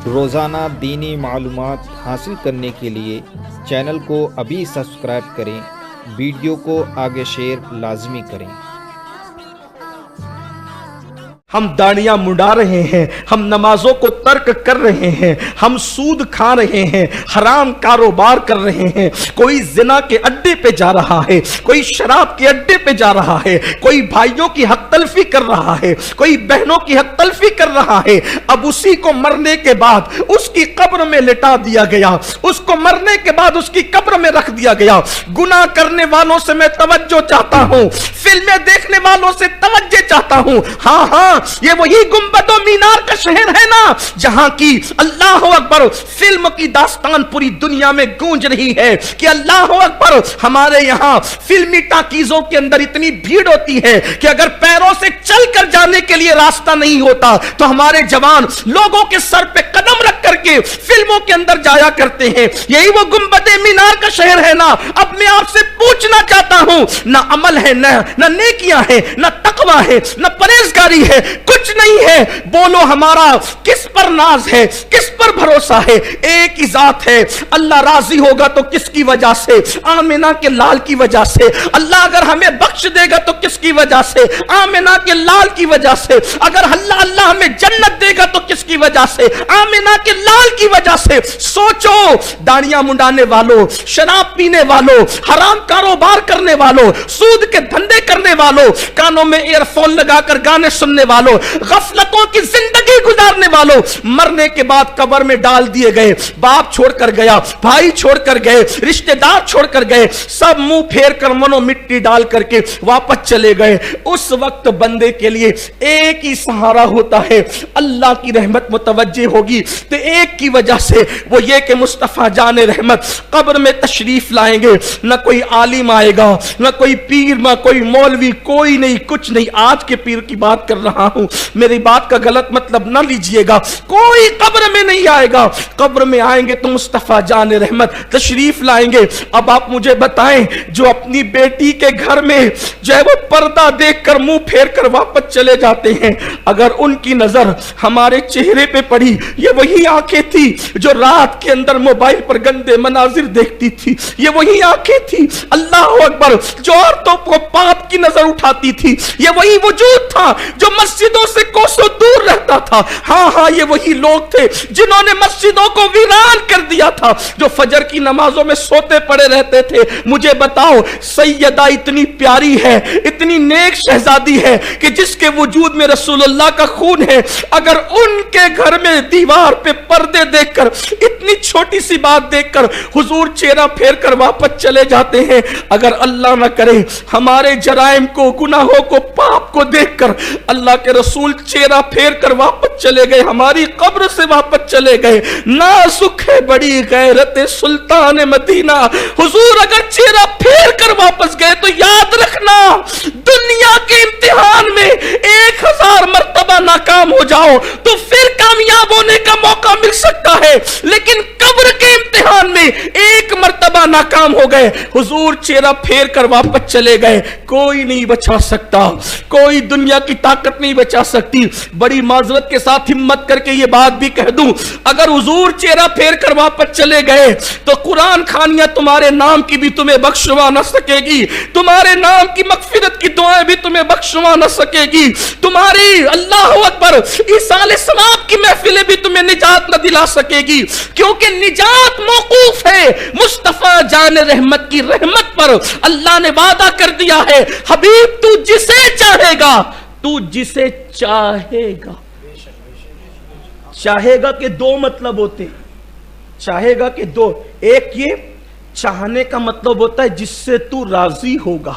روزانہ دینی معلومات حاصل کرنے کے لیے چینل کو ابھی سبسکرائب کریں، ویڈیو کو آگے شیئر لازمی کریں۔ ہم داڑیاں مڈا رہے ہیں، ہم نمازوں کو ترک کر رہے ہیں، ہم سود کھا رہے ہیں، حرام کاروبار کر رہے ہیں، کوئی زنا کے اڈے پہ جا رہا ہے، کوئی شراب کے اڈے پہ جا رہا ہے، کوئی بھائیوں کی حق تلفی کر رہا ہے، کوئی بہنوں کی حق تلفی کر رہا ہے۔ اب اسی کو مرنے کے بعد اس کی قبر میں لٹا دیا گیا، اس کو مرنے کے بعد اس کی قبر میں رکھ دیا گیا۔ گناہ کرنے والوں سے میں توجہ چاہتا ہوں، فلمیں دیکھنے والوں سے توجہ چاہتا ہوں۔ ہاں ہاں، یہ وہی گنبد و مینار کا شہر ہے نا جہاں کی اللہ اکبر فلم کی داستان پوری دنیا میں گونج رہی ہے کہ اللہ اکبر۔ ہمارے یہاں فلمی ٹاکیزوں کے اندر اتنی بھیڑ ہوتی ہے کہ اگر پیروں سے چل کر جانے کے لیے راستہ نہیں ہوتا تو ہمارے جوان لوگوں کے سر پہ قدم رکھ کر کے فلموں کے اندر جایا کرتے ہیں۔ یہی وہ گنبد مینار کا شہر ہے نا۔ اب میں آپ سے پوچھنا چاہتا ہوں، نہ عمل ہے، نہ نیکیاں ہیں، نہ تقوی ہے، نہ پرہیزگاری ہے، کچھ نہیں ہے۔ بولو ہمارا کس پر ناز ہے، کس پر بھروسہ ہے؟ ایک ہی ذات ہے۔ اللہ راضی ہوگا تو کس کی وجہ سے؟ آمنہ کے لال کی وجہ سے۔ اللہ اگر ہمیں بخش دے گا تو کس کی وجہ سے؟ آمنہ کے لال کی وجہ سے۔ اگر اللہ ہمیں جنت دے گا تو کس کی وجہ سے؟ آمنہ کے لال کی وجہ سے۔ سوچو، داڑیاں منڈانے والوں، شراب پینے والوں، حرام کاروبار کرنے والوں، سود کے دھندے کرنے والوں، کانوں میں ایئر فون لگا کر گانے سننے والوں، غفلتوں کی زندگی گزارنے والوں، مرنے کے بعد قبر میں ڈال دیے گئے۔ باپ چھوڑ کر گیا، بھائی چھوڑ کر گئے، رشتہ دار چھوڑ کر گئے، سب منہ پھیر کر منو مٹی ڈال کر کے واپس چلے گئے۔ اس وقت بندے کے لیے ایک ہی سہارا ہوتا ہے، اللہ کی رحمت متوجہ ہوگی تو ایک کی وجہ سے وہ یہ کہ مصطفیٰ جان رحمت قبر میں تشریف لائیں گے۔ نہ کوئی عالم آئے گا، نہ کوئی پیر، نہ کوئی مولوی، کوئی نہیں، کچھ نہیں۔ آج کے پیر کی بات کر رہا ہوں، میری بات کا غلط مطلب نہ لیجئے گا۔ کوئی قبر میں نہیں آئے گا، قبر میں آئیں گے تو مصطفیٰ جان رحمت تشریف لائیں گے۔ اب آپ مجھے بتائیں، جو اپنی بیٹی کے گھر میں جو ہے وہ پردہ دیکھ کر منہ پھیر کر واپس چلے جاتے ہیں، اگر ان کی نظر ہمارے چہرے پہ پڑی، یہ وہی آنکھیں تھی جو رات کے اندر موبائل پر گندے مناظر دیکھتی تھی، یہ وہی آنکھیں تھی اللہ اکبر جو عورتوں کو پاپ کی نظر اٹھاتی تھی، یہ وہی وجود تھا جو مسجدوں سے کوسوں دور رہتا تھا۔ ہاں ہاں، یہ وہی لوگ تھے جنہوں نے مسجدوں کو ویران کر دیا تھا، جو فجر کی نمازوں میں سوتے پڑے رہتے تھے۔ مجھے بتاؤ، سیدہ اتنی پیاری ہے، اتنی نیک شہزادی ہے کہ جس کے وجود میں رسول اللہ کا خون ہے، اگر ان کے گھر میں دیوار پہ پردے دیکھ کر، اتنی چھوٹی سی بات دیکھ کر حضور چہرہ پھیر کر واپس چلے جاتے ہیں، اگر اللہ نہ کرے ہمارے جرائم کو، گناہوں کو، پاپ کو دیکھ کر اللہ کے رسول چہرہ پھیر کر واپس چلے گئے، ہماری قبر سے واپس چلے گئے، نازک ہے بڑی غیرت سلطان مدینہ۔ حضور اگر چہرہ پھیر کر واپس گئے تو یاد رکھنا، دنیا کے امتحان میں 1000 مرتبہ ناکام ہو جاؤ تو پھر کامیاب ہونے کا موقع مل سکتا ہے، لیکن قبر کے امتحان میں 1 مرتبہ ناکام ہو گئے، حضور چہرہ پھیر کر واپس چلے گئے، کوئی نہیں بچا سکتا، کوئی دنیا کی طاقت نہیں بچا سکتی۔ بڑی معذرت کے ساتھ ہمت کر کے یہ بات بھی کہہ دوں، اگر حضور چہرہ پھیر کر واپس چلے گئے تو قرآن خوانیاں تمہارے نام کی بھی تمہیں بخشوا نہ سکے گی، تمہارے نام کی مغفرت کی دعائیں بھی تمہیں بخشوا نہ سکے گی، تمہاری اللہ اکبر ایصال ثواب کی محفلیں بھی تمہیں نجات نہ دلا سکے گی، کیونکہ نجات موقوف ہے مصطفیٰ جان رحمت کی رحمت پر۔ اللہ نے وعدہ کر دیا ہے، حبیب تو جسے چاہے گا، تو جسے چاہے گا۔ چاہے گا کے 2 مطلب ہوتے ہیں، چاہے گا کے 2، ایک یہ چاہنے کا مطلب ہوتا ہے جس سے تو راضی ہوگا،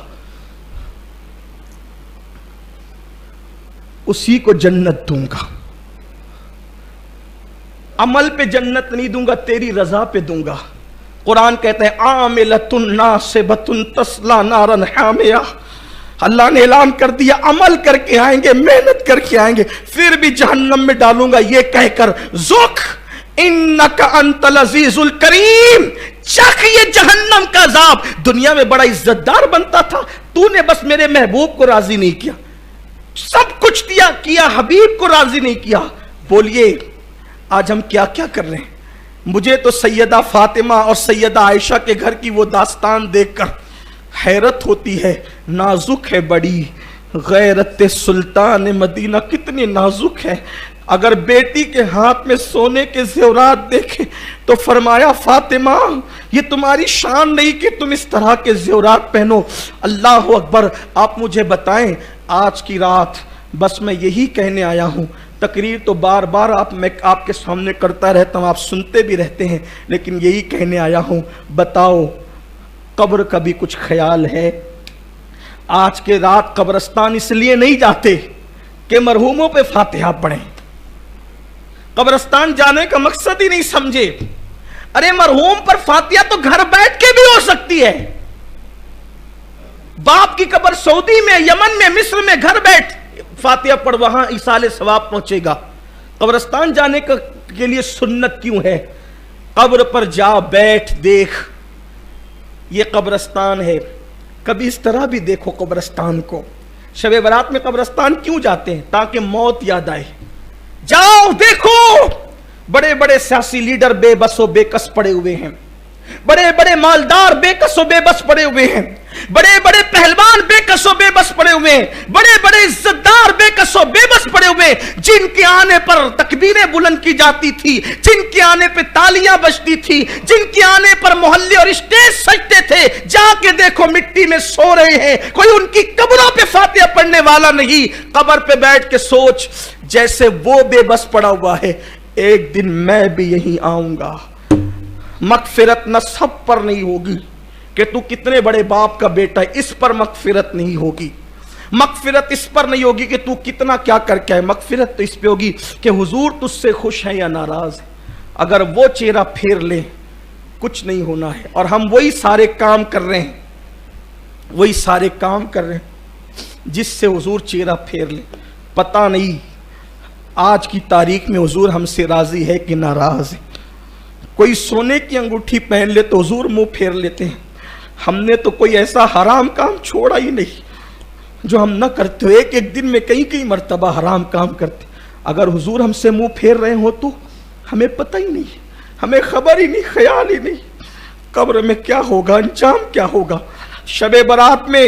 اسی کو جنت دوں گا، عمل پہ جنت نہیں دوں گا، تیری رضا پہ دوں گا۔ قرآن کہتا ہے عاملۃ ناصبۃ تصلی نارا حامیہ، اللہ نے اعلان کر دیا عمل کر کے آئیں گے، محنت کر کے آئیں گے، پھر بھی جہنم میں ڈالوں گا، یہ کہہ کر ذوق انک انت العزیز الکریم، چکھ یہ جہنم کا عذاب۔ دنیا میں بڑا عزت دار بنتا تھا، تو نے بس میرے محبوب کو راضی نہیں کیا، سب کچھ دیا کیا، حبیب کو راضی نہیں کیا۔ بولیے آج ہم کیا کیا کر رہے ہیں؟ مجھے تو سیدہ فاطمہ اور سیدہ عائشہ کے گھر کی وہ داستان دیکھ کر حیرت ہوتی ہے. نازک ہے بڑی غیرت سلطان مدینہ، کتنی نازک ہے. اگر بیٹی کے ہاتھ میں سونے کے زیورات دیکھیں تو فرمایا فاطمہ یہ تمہاری شان نہیں کہ تم اس طرح کے زیورات پہنو. اللہ اکبر. آپ مجھے بتائیں آج کی رات بس میں یہی کہنے آیا ہوں. تقریر تو بار بار میں آپ کے سامنے کرتا رہتا ہوں، آپ سنتے بھی رہتے ہیں، لیکن یہی کہنے آیا ہوں. بتاؤ قبر کا بھی کچھ خیال ہے؟ آج کے رات قبرستان اس لیے نہیں جاتے کہ مرحوموں پہ فاتحہ پڑھیں. قبرستان جانے کا مقصد ہی نہیں سمجھے. ارے مرحوم پر فاتحہ تو گھر بیٹھ کے بھی ہو سکتی ہے. باپ کی قبر سعودی میں، یمن میں، مصر میں، گھر بیٹھ فاتحہ پڑھ، وہاں ایصال ثواب پہنچے گا. قبرستان جانے کے لیے سنت کیوں ہے؟ قبر پر جا بیٹھ دیکھ، یہ قبرستان ہے. کبھی اس طرح بھی دیکھو قبرستان کو. شب برات میں قبرستان کیوں جاتے ہیں؟ تاکہ موت یاد آئے. جاؤ دیکھو بڑے بڑے سیاسی لیڈر بے بس و بے کس پڑے ہوئے ہیں، بڑے بڑے مالدار بے کس و بے بس پڑے ہوئے ہیں، بڑے بڑے پہلوان بے کس و بے بس پڑے ہوئے ہیں، بڑے بڑے عزت دار بے کس و بے بس پڑے ہوئے ہیں، جن کے آنے پر تکبیریں بلند کی جاتی تھی، جن کے آنے پہ تالیاں بجتی تھی، جن کے آنے پر محلے اور اسٹیج سجتے تھے. جا کے دیکھو مٹی میں سو رہے ہیں، کوئی ان کی قبروں پہ فاتحہ پڑھنے والا نہیں. قبر پہ بیٹھ کے سوچ، جیسے وہ بے بس پڑا ہوا ہے ایک دن میں بھی یہیں آؤں گا. مغفرت نہ سب پر نہیں ہوگی کہ تو کتنے بڑے باپ کا بیٹا ہے، اس پر مغفرت نہیں ہوگی. مغفرت اس پر نہیں ہوگی کہ تو کتنا کیا کر کے ہے. مغفرت تو اس پہ ہوگی کہ حضور تجھ سے خوش ہیں یا ناراض ہیں. اگر وہ چہرہ پھیر لے کچھ نہیں ہونا ہے. اور ہم وہی سارے کام کر رہے ہیں، وہی سارے کام کر رہے ہیں جس سے حضور چہرہ پھیر لے. پتہ نہیں آج کی تاریخ میں حضور ہم سے راضی ہے کہ ناراض ہے. کوئی سونے کی انگوٹھی پہن لے تو حضور منہ پھیر لیتے ہیں. ہم نے تو کوئی ایسا حرام کام چھوڑا ہی نہیں جو ہم نہ کرتے. ایک دن میں کئی مرتبہ حرام کام کرتے. اگر حضور ہم سے منہ پھیر رہے ہو تو ہمیں پتہ ہی نہیں، ہمیں خبر ہی نہیں، خیال ہی نہیں. قبر میں کیا ہوگا، انجام کیا ہوگا. شب برات میں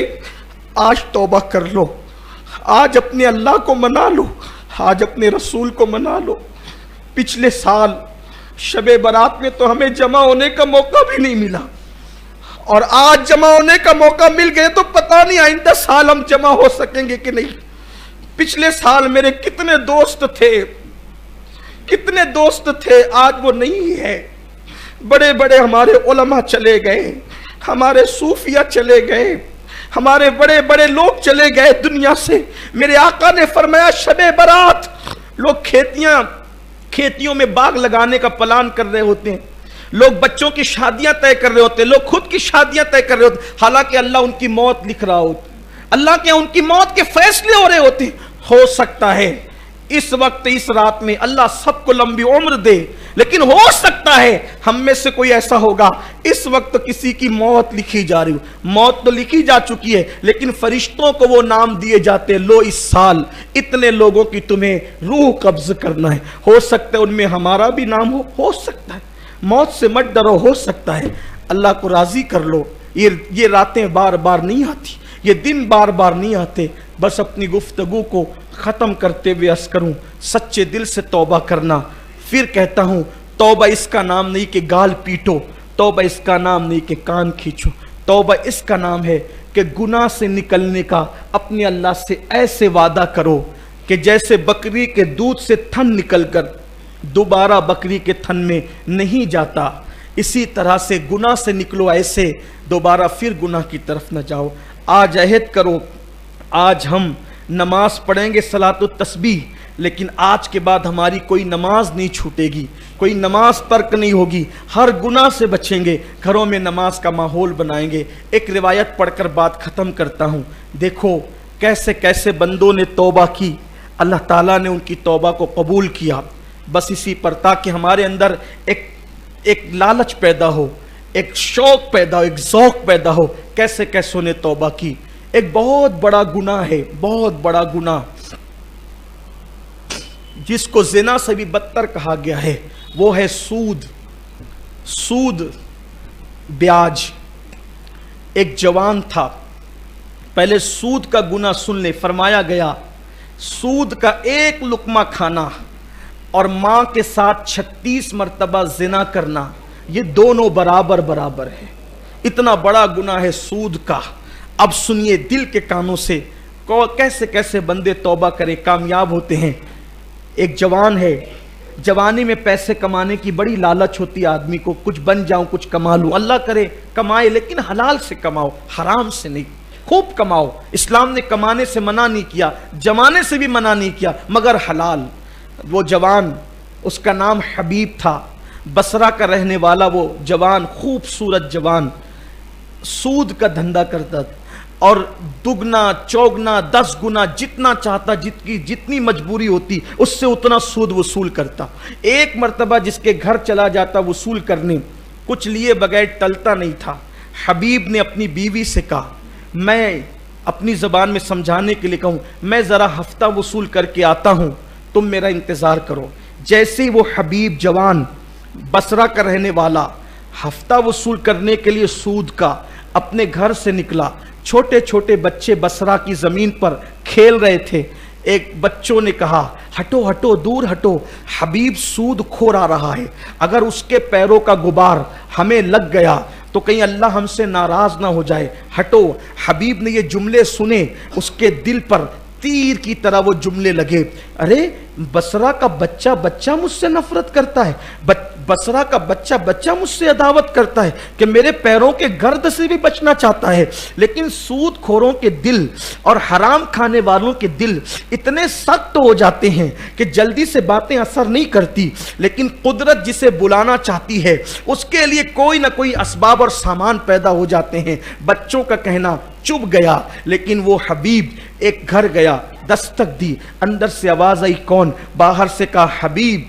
آج توبہ کر لو، آج اپنے اللہ کو منا لو، آج اپنے رسول کو منا لو. پچھلے سال شب برات میں تو ہمیں جمع ہونے کا موقع بھی نہیں ملا، اور آج جمع ہونے کا موقع مل گئے تو پتہ نہیں آئندہ سال ہم جمع ہو سکیں گے کہ نہیں. پچھلے سال میرے کتنے دوست تھے آج وہ نہیں ہے. بڑے بڑے ہمارے علماء چلے گئے، ہمارے صوفیہ چلے گئے، ہمارے بڑے بڑے لوگ چلے گئے دنیا سے. میرے آقا نے فرمایا شب برات لوگ کھیتیوں میں باغ لگانے کا پلان کر رہے ہوتے ہیں، لوگ بچوں کی شادیاں طے کر رہے ہوتے ہیں، لوگ خود کی شادیاں طے کر رہے ہوتے ہیں، حالانکہ اللہ ان کی موت لکھ رہا ہوتا ہے، اللہ کے ان کی موت کے فیصلے ہو رہے ہوتے ہیں. ہو سکتا ہے اس وقت اس رات میں اللہ سب کو لمبی عمر دے، لیکن ہو سکتا ہے ہم میں سے کوئی ایسا ہوگا اس وقت کسی کی موت لکھی جا رہی ہو. موت تو لکھی جا چکی ہے، لیکن فرشتوں کو وہ نام دیے جاتے ہیں، لو اس سال اتنے لوگوں کی تمہیں روح قبض کرنا ہے. ہو سکتا ہے ان میں ہمارا بھی نام ہو سکتا ہے. موت سے مت ڈرو، ہو سکتا ہے. اللہ کو راضی کر لو. یہ راتیں بار بار نہیں آتی، یہ دن بار بار نہیں آتے. بس اپنی گفتگو کو ختم کرتے ہوئے عرض کروں، سچے دل سے توبہ کرنا. پھر کہتا ہوں توبہ اس کا نام نہیں کہ گال پیٹو، توبہ اس کا نام نہیں کہ کان کھینچو، توبہ اس کا نام ہے کہ گناہ سے نکلنے کا اپنے اللہ سے ایسے وعدہ کرو کہ جیسے بکری کے دودھ سے تھن نکل کر دوبارہ بکری کے تھن میں نہیں جاتا، اسی طرح سے گناہ سے نکلو، ایسے دوبارہ پھر گناہ کی طرف نہ جاؤ. آج عہد کرو، آج ہم نماز پڑھیں گے صلاۃ التسبیح، لیکن آج کے بعد ہماری کوئی نماز نہیں چھوٹے گی، کوئی نماز ترک نہیں ہوگی، ہر گناہ سے بچیں گے، گھروں میں نماز کا ماحول بنائیں گے. ایک روایت پڑھ کر بات ختم کرتا ہوں. دیکھو کیسے کیسے بندوں نے توبہ کی، اللہ تعالیٰ نے ان کی توبہ کو قبول کیا. بس اسی پر تاکہ ہمارے اندر ایک لالچ پیدا ہو، ایک شوق پیدا ہو، ایک ذوق پیدا ہو. کیسے کیسوں نے توبہ کی. ایک بہت بڑا گناہ ہے، بہت بڑا گناہ جس کو زنا سے بھی بدتر کہا گیا ہے وہ ہے سود، سود بیاج۔ ایک جوان تھا، پہلے سود کا گناہ سن لے، فرمایا گیا سود کا ایک لقمہ کھانا اور ماں کے ساتھ 36 مرتبہ زنا کرنا، یہ دونوں برابر برابر ہے۔ اتنا بڑا گناہ ہے سود کا۔ اب سنیے دل کے کانوں سے، کیسے کیسے بندے توبہ کریں، کامیاب ہوتے ہیں۔ ایک جوان ہے، جوانی میں پیسے کمانے کی بڑی لالچ ہوتی ہے آدمی کو، کچھ بن جاؤں، کچھ کما لوں، اللہ کرے کمائے لیکن حلال سے کماؤ، حرام سے نہیں، خوب کماؤ۔ اسلام نے کمانے سے منع نہیں کیا، جمانے سے بھی منع نہیں کیا، مگر حلال۔ وہ جوان، اس کا نام حبیب تھا، بصرہ کا رہنے والا وہ جوان، خوبصورت جوان، سود کا دھندا کرتا اور دگنا چوگنا 10 گنا جتنا چاہتا، جتنی مجبوری ہوتی اس سے اتنا سود وصول کرتا۔ ایک مرتبہ جس کے گھر چلا جاتا وصول کرنے، کچھ لیے بغیر ٹلتا نہیں تھا۔ حبیب نے اپنی بیوی سے کہا، میں اپنی زبان میں سمجھانے کے لیے کہوں، میں ذرا ہفتہ وصول کر کے آتا ہوں، تم میرا انتظار کرو۔ جیسے ہی وہ حبیب جوان بصرہ کا رہنے والا ہفتہ وصول کرنے کے لیے سود کا اپنے گھر سے نکلا، چھوٹے چھوٹے بچے بصرہ کی زمین پر کھیل رہے تھے۔ ایک بچوں نے کہا، ہٹو ہٹو، دور ہٹو، حبیب سود کھور آ رہا ہے، اگر اس کے پیروں کا غبار ہمیں لگ گیا تو کہیں اللہ ہم سے ناراض نہ ہو جائے، ہٹو۔ حبیب نے یہ جملے سنے، اس کے دل پر تیر کی طرح وہ جملے لگے، ارے بصرہ کا بچہ مجھ سے نفرت کرتا ہے، بصرہ کا بچہ مجھ سے عداوت کرتا ہے کہ میرے پیروں کے گرد سے بھی بچنا چاہتا ہے۔ لیکن سود خوروں کے دل اور حرام کھانے والوں کے دل اتنے سخت ہو جاتے ہیں کہ جلدی سے باتیں اثر نہیں کرتی، لیکن قدرت جسے بلانا چاہتی ہے اس کے لیے کوئی نہ کوئی اسباب اور سامان پیدا ہو جاتے ہیں۔ بچوں کا کہنا چپ گیا، لیکن وہ حبیب ایک گھر گیا، دستک دی، اندر سے آواز آئی، کون؟ باہر سے کہا حبیب۔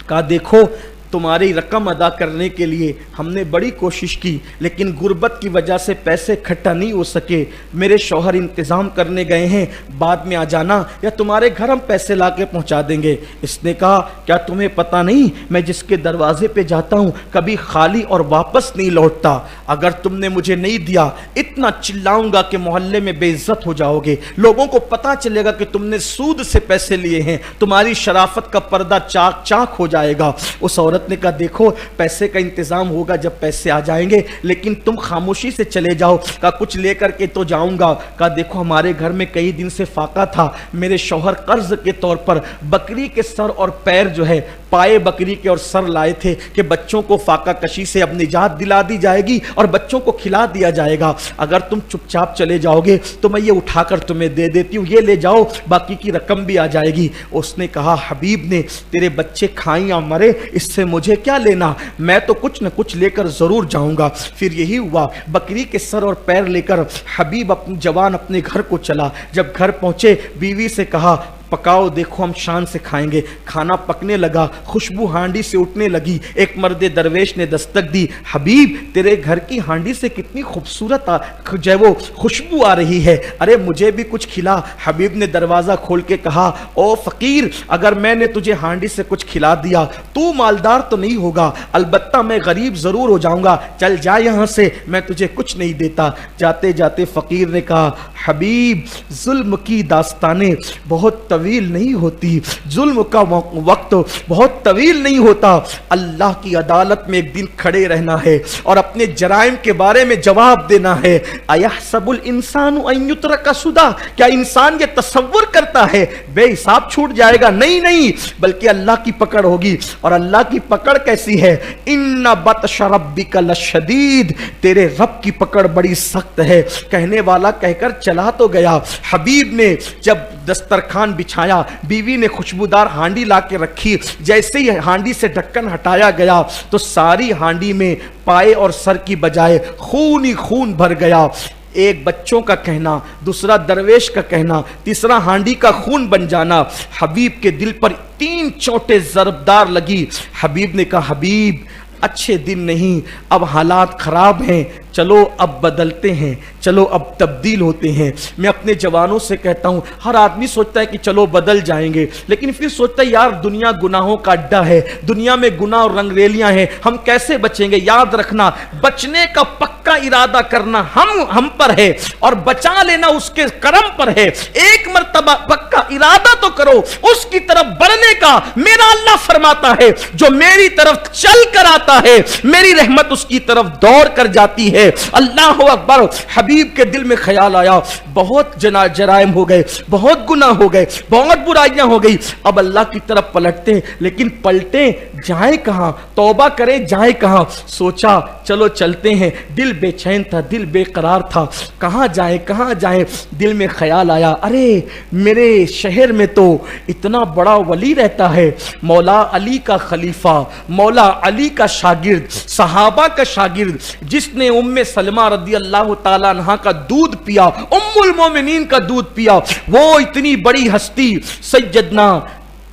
کہا دیکھو تمہاری رقم ادا کرنے کے لیے ہم نے بڑی کوشش کی، لیکن غربت کی وجہ سے پیسے اکٹھا نہیں ہو سکے، میرے شوہر انتظام کرنے گئے ہیں، بعد میں آ جانا یا تمہارے گھر ہم پیسے لا کے پہنچا دیں گے۔ اس نے کہا کیا تمہیں پتہ نہیں میں جس کے دروازے پہ جاتا ہوں کبھی خالی اور واپس نہیں لوٹتا، اگر تم نے مجھے نہیں دیا اتنا چلاؤں گا کہ محلے میں بے عزت ہو جاؤ گے، لوگوں کو پتہ چلے گا کہ تم نے سود سے پیسے لیے ہیں، تمہاری شرافت کا پردہ چاک چاک ہو جائے گا۔ اس عورت نے کہا دیکھو پیسے کا انتظام ہوگا جب پیسے آ جائیں گے، لیکن تم خاموشی سے چلے جاؤ۔ کہا کچھ لے کر کے تو جاؤں گا۔ کہا دیکھو ہمارے گھر میں کئی دن سے فاقہ تھا، میرے شوہر قرض کے طور پر بکری کے سر اور پیر جو ہے، پائے بکری کے اور سر لائے تھے کہ بچوں کو فاقہ کشی سے اب نجات دلا دی جائے گی اور بچوں کو کھلا دیا جائے گا، اگر تم چپ چاپ چلے جاؤ گے تو میں یہ اٹھا کر تمہیں دے دیتی ہوں، یہ لے جاؤ، باقی کی رقم بھی آ جائے گی۔ اس نے کہا حبیب نے تیرے بچے کھائیں یا مرے اس سے مجھے کیا لینا، میں تو کچھ نہ کچھ لے کر ضرور جاؤں گا۔ پھر یہی ہوا، بکری کے سر اور پیر لے کر حبیب اپنے جوان اپنے گھر کو چلا۔ جب گھر پہنچے بیوی سے کہا پکاؤ، دیکھو ہم شان سے کھائیں گے۔ کھانا پکنے لگا، خوشبو ہانڈی سے اٹھنے لگی۔ ایک مرد درویش نے دستک دی، حبیب تیرے گھر کی ہانڈی سے کتنی خوبصورت جو ہے وہ خوشبو آ رہی ہے، ارے مجھے بھی کچھ کھلا۔ حبیب نے دروازہ کھول کے کہا او فقیر، اگر میں نے تجھے ہانڈی سے کچھ کھلا دیا تو مالدار تو نہیں ہوگا، البتہ میں غریب ضرور ہو جاؤں گا، چل جا یہاں سے، میں تجھے کچھ نہیں دیتا۔ جاتے جاتے فقیر نے کہا حبیب ظلم کی داستانیں بہت طویل نہیں ہوتی، ظلم کا وقت بہت طویل نہیں ہوتا، اللہ کی عدالت میں ایک دن کھڑے رہنا ہے اور اپنے جرائم کے بارے میں جواب دینا ہے۔ ایحسب الانسان ان یترک سدی، کیا انسان یہ تصور کرتا ہے بے حساب چھوٹ جائے گا؟ نہیں، بلکہ اللہ کی پکڑ ہوگی، اور اللہ کی پکڑ کیسی ہے؟ ان بطش ربک لشدید، تیرے رب کی پکڑ بڑی سخت ہے۔ کہنے والا کہہ کر چلا تو گیا۔ حبیب نے جب دسترخوان بچھایا، بیوی نے خوشبودار ہانڈی لا کے رکھی، جیسے ہی ہانڈی سے ڈھکن ہٹایا گیا تو ساری ہانڈی میں پائے اور سر کی بجائے خون ہی خون بھر گیا۔ ایک بچوں کا کہنا، دوسرا درویش کا کہنا، تیسرا ہانڈی کا خون بن جانا۔ حبیب کے دل پر 3 چوٹیں ضربدار لگی۔ حبیب نے کہا حبیب اچھے دن نہیں، اب حالات خراب ہیں، چلو اب بدلتے ہیں، چلو اب تبدیل ہوتے ہیں۔ میں اپنے جوانوں سے کہتا ہوں، ہر آدمی سوچتا ہے کہ چلو بدل جائیں گے، لیکن پھر سوچتا ہے یار دنیا گناہوں کا اڈا ہے، دنیا میں گناہ اور رنگریلیاں ہیں، ہم کیسے بچیں گے؟ یاد رکھنا، بچنے کا پکا ارادہ کرنا ہم پر ہے اور بچا لینا اس کے کرم پر ہے۔ ایک مرتبہ پکا ارادہ تو کرو اس کی طرف بڑھنے کا۔ میرا اللہ فرماتا ہے جو میری طرف چل کر آتا ہے میری رحمت اس کی طرف دوڑ کر جاتی ہے۔ اللہ اکبر۔ حبیب کے دل میں خیال آیا بہت جرائم ہو گئے، بہت گناہ ہو گئے، بہت برائیاں ہو گئی، اب اللہ کی طرف پلٹتے، لیکن پلٹیں جائیں کہاں، توبہ کریں جائیں کہاں؟ سوچا چلو چلتے ہیں۔ دل بے چین تھا، دل بے قرار تھا، کہاں جائیں کہاں جائیں؟ دل میں خیال آیا ارے میرے شہر میں تو اتنا بڑا ولی رہتا ہے، مولا علی کا خلیفہ، مولا علی کا شاگرد، صحابہ کا شاگرد، جس نے ام سلمہ رضی اللہ تعالیٰ عنہ کا دودھ پیا، ام المومنین کا دودھ پیا، وہ اتنی بڑی ہستی سیدنا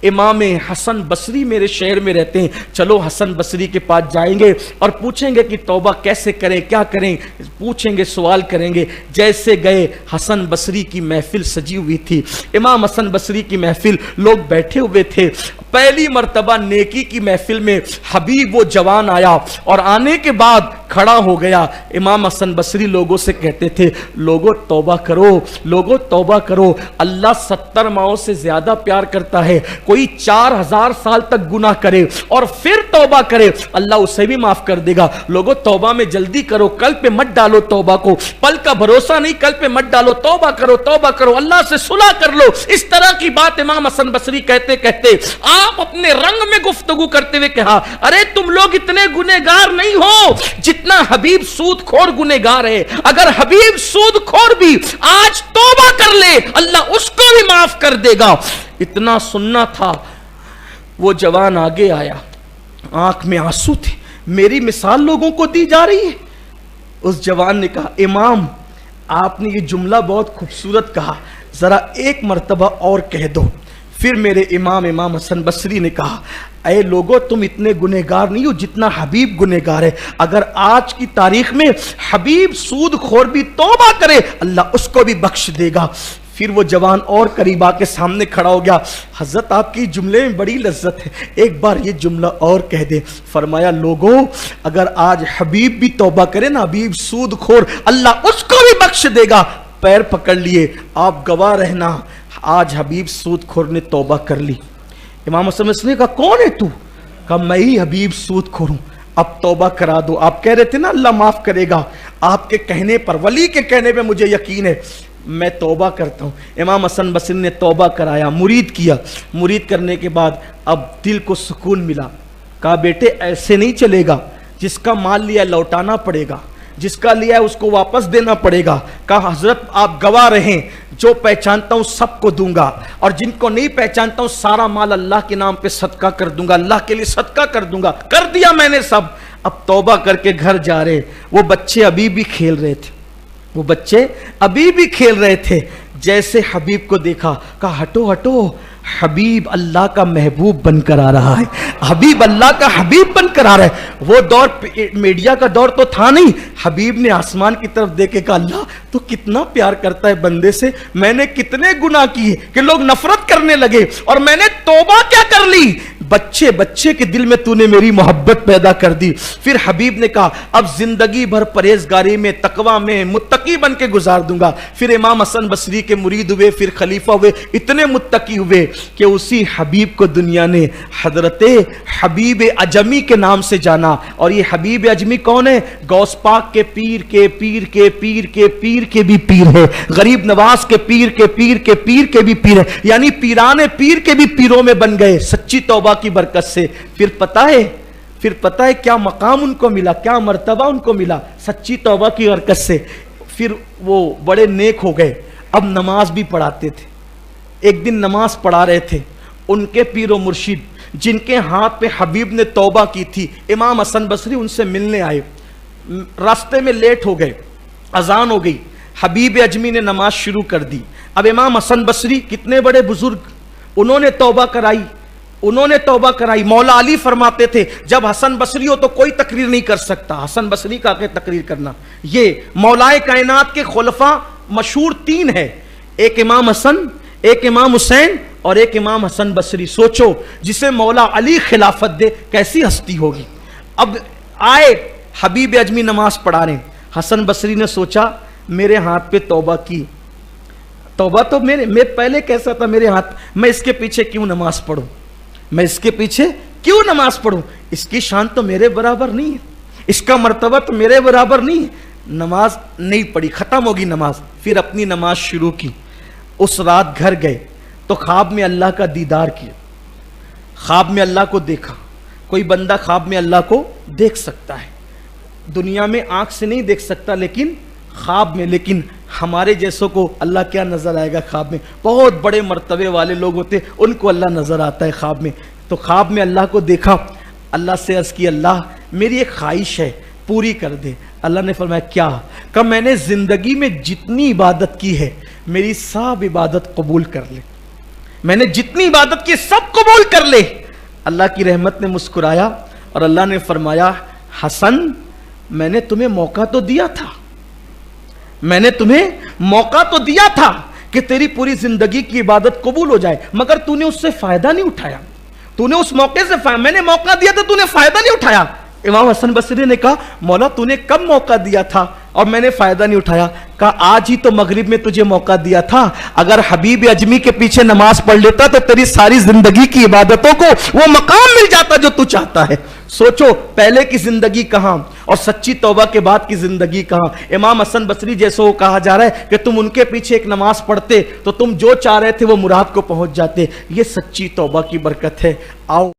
امام حسن بصری میرے شہر میں رہتے ہیں، چلو حسن بصری کے پاس جائیں گے اور پوچھیں گے کہ توبہ کیسے کریں، کیا کریں، پوچھیں گے، سوال کریں گے۔ جیسے گئے، حسن بصری کی محفل سجی ہوئی تھی، امام حسن بصری کی محفل، لوگ بیٹھے ہوئے تھے۔ پہلی مرتبہ نیکی کی محفل میں حبیب وہ جوان آیا اور آنے کے بعد کھڑا ہو گیا۔ امام حسن بصری لوگوں سے کہتے تھے لوگوں توبہ کرو، لوگوں توبہ کرو، اللہ 70 ماؤں سے زیادہ پیار کرتا ہے۔ کوئی 4000 سال تک گناہ کرے اور پھر توبہ کرے اللہ اسے بھی معاف کر دے گا۔ لوگوں توبہ میں جلدی کرو، کل پہ مت ڈالو توبہ کو، پل کا بھروسہ نہیں، کل پہ مت ڈالو، توبہ کرو، توبہ کرو، اللہ سے صلح کر لو۔ اس طرح کی بات امام حسن بصری کہتے کہتے آپ اپنے رنگ میں گفتگو کرتے ہوئے کہا ارے تم لوگ اتنے گنہگار نہیں ہو جتنا حبیب سود خور گنہگار ہے۔ اگر حبیب سود خور بھی آج توبہ کر لے اللہ اس کو بھی معاف کر دے گا۔ اتنا سننا تھا۔ وہ جوان آگے آیا، آنکھ میں آنسو تھے، میری مثال لوگوں کو دی جا رہی ہے۔ اس جوان نے کہا امام آپ نے یہ جملہ بہت خوبصورت کہا، ذرا ایک مرتبہ اور کہہ دو۔ پھر میرے امام حسن بصری نے کہا اے لوگو تم اتنے گنہگار نہیں ہو جتنا حبیب گنہگار ہے۔ اگر آج کی تاریخ میں حبیب سود خور بھی توبہ کرے اللہ اس کو بھی بخش دے گا۔ پھر وہ جوان اور قریب آ کے سامنے کھڑا ہو گیا، حضرت آپ کی جملے میں بڑی لذت ہے، ایک بار یہ جملہ اور کہہ دیں۔ فرمایا لوگوں اگر آج حبیب بھی توبہ کرے نا، حبیب سود خور اللہ اس کو بھی بخش دے گا۔ پیر پکڑ لیے، آپ گواہ رہنا آج حبیب سود خور نے توبہ کر لی۔ امام حسن نے کہا کون ہے تو؟ کہا میں ہی حبیب سود خور ہوں، اب توبہ کرا دو۔ آپ کہہ رہے تھے نا اللہ معاف کرے گا، آپ کے کہنے پر، ولی کے کہنے پہ مجھے یقین ہے، میں توبہ کرتا ہوں۔ امام حسن بصری نے توبہ کرایا، مرید کیا، مرید کرنے کے بعد اب دل کو سکون ملا۔ کہا بیٹے ایسے نہیں چلے گا، جس کا مال لیا لوٹانا پڑے گا، جس کا لیا ہے اس کو واپس دینا پڑے گا۔ کہا حضرت آپ گواہ رہیں، جو پہچانتا ہوں سب کو دوں گا اور جن کو نہیں پہچانتا ہوں سارا مال اللہ کے نام پہ صدقہ کر دوں گا، اللہ کے لیے صدقہ کر دوں گا۔ کر دیا میں نے سب۔ اب توبہ کر کے گھر جا رہے، وہ بچے ابھی بھی کھیل رہے تھے، وہ بچے ابھی بھی کھیل رہے تھے۔ جیسے حبیب کو دیکھا کہا ہٹو ہٹو، حبیب اللہ کا محبوب بن کر آ رہا ہے، حبیب اللہ کا حبیب بن کر آ رہا ہے۔ وہ دور میڈیا کا دور تو تھا نہیں، حبیب نے آسمان کی طرف دیکھے کہا اللہ تو کتنا پیار کرتا ہے بندے سے، میں نے کتنے گناہ کیے کہ لوگ نفرت کرنے لگے اور میں نے توبہ کیا کر لی، بچے بچے کے دل میں تو نے میری محبت پیدا کر دی۔ پھر حبیب نے کہا اب زندگی بھر پرہیزگاری میں، تقوی میں متقی بن کے گزار دوں گا۔ پھر امام حسن بصری کے مرید ہوئے، پھر خلیفہ ہوئے، اتنے متقی ہوئے کہ اسی حبیب کو دنیا نے حضرت حبیب اجمی کے نام سے جانا۔ اور یہ حبیب اجمی کون ہے؟ غوث پاک کے پیر کے پیر کے پیر کے پیر کے بھی پیر ہے، غریب نواز کے پیر کے پیر کے پیر کے بھی پیر ہے، یعنی پیران پیر کے بھی پیروں میں بن گئے سچی توبہ کی برکت سے۔ پھر پتہ ہے کیا مقام ان کو ملا، کیا مرتبہ ان کو ملا سچی توبہ کی برکت سے۔ پھر وہ بڑے نیک ہو گئے، اب نماز بھی پڑھاتے تھے۔ ایک دن نماز پڑھا رہے تھے، ان کے پیر و مرشد جن کے ہاتھ پہ حبیب نے توبہ کی تھی امام حسن بصری ان سے ملنے آئے، راستے میں لیٹ ہو گئے، اذان ہو گئی، حبیب اجمی نے نماز شروع کر دی۔ اب امام حسن بصری کتنے بڑے بزرگ، انہوں نے توبہ کرائی، انہوں نے توبہ کرائی. مولا علی فرماتے تھے جب حسن بصری ہو تو کوئی تقریر نہیں کر سکتا. حسن بصری کا کہ تقریر کرنا. یہ مولائے کائنات کے خلفاء مشہور 3 ہے, ایک امام حسن, ایک امام حسین اور ایک امام حسن بصری. سوچو جسے مولا علی خلافت دے کیسی ہستی ہوگی. اب آئے حبیب اجمی نماز پڑھا رہے ہیں. حسن بصری نے سوچا میرے ہاتھ پہ توبہ کی, توبہ تو میں پہلے کیسا تھا میرے ہاتھ, میں اس کے پیچھے کیوں نماز پڑھوں, میں اس کے پیچھے کیوں نماز پڑھوں, اس کی شان تو میرے برابر نہیں ہے, اس کا مرتبہ تو میرے برابر نہیں ہے. نماز نہیں پڑھی, ختم ہوگی نماز. پھر اپنی نماز شروع کی. اس رات گھر گئے تو خواب میں اللہ کا دیدار کیا, خواب میں اللہ کو دیکھا. کوئی بندہ خواب میں اللہ کو دیکھ سکتا ہے, دنیا میں آنکھ سے نہیں دیکھ سکتا لیکن خواب میں. لیکن ہمارے جیسوں کو اللہ کیا نظر آئے گا خواب میں؟ بہت بڑے مرتبے والے لوگ ہوتے ان کو اللہ نظر آتا ہے خواب میں. تو خواب میں اللہ کو دیکھا, اللہ سے عرض کی اللہ میری ایک خواہش ہے پوری کر دے. اللہ نے فرمایا کیا؟ کہ میں نے زندگی میں جتنی عبادت کی ہے میری سب عبادت قبول کر لے, میں نے جتنی عبادت کی سب قبول کر لے. اللہ کی رحمت نے مسکرایا اور اللہ نے فرمایا حسن میں نے تمہیں موقع تو دیا تھا, میں نے تمہیں موقع تو دیا تھا کہ تیری پوری زندگی کی عبادت قبول ہو جائے, مگر تو نے اس سے فائدہ نہیں اٹھایا, تو نے اس موقع سے میں نے موقع دیا تھا تو نے فائدہ نہیں اٹھایا. امام حسن بصری نے کہا مولا تو نے کب موقع دیا تھا اور میں نے فائدہ نہیں اٹھایا؟ کہا آج ہی تو مغرب میں تجھے موقع دیا تھا, اگر حبیب اجمی کے پیچھے نماز پڑھ لیتا تو تیری ساری زندگی کی عبادتوں کو وہ مقام مل جاتا جو تو چاہتا ہے. سوچو پہلے کی زندگی کہاں اور سچی توبہ کے بعد کی زندگی کہاں. امام حسن بصری جیسے وہ کہا جا رہا ہے کہ تم ان کے پیچھے ایک نماز پڑھتے تو تم جو چاہ رہے تھے وہ مراد کو پہنچ جاتے. یہ سچی توبہ کی برکت ہے. آؤ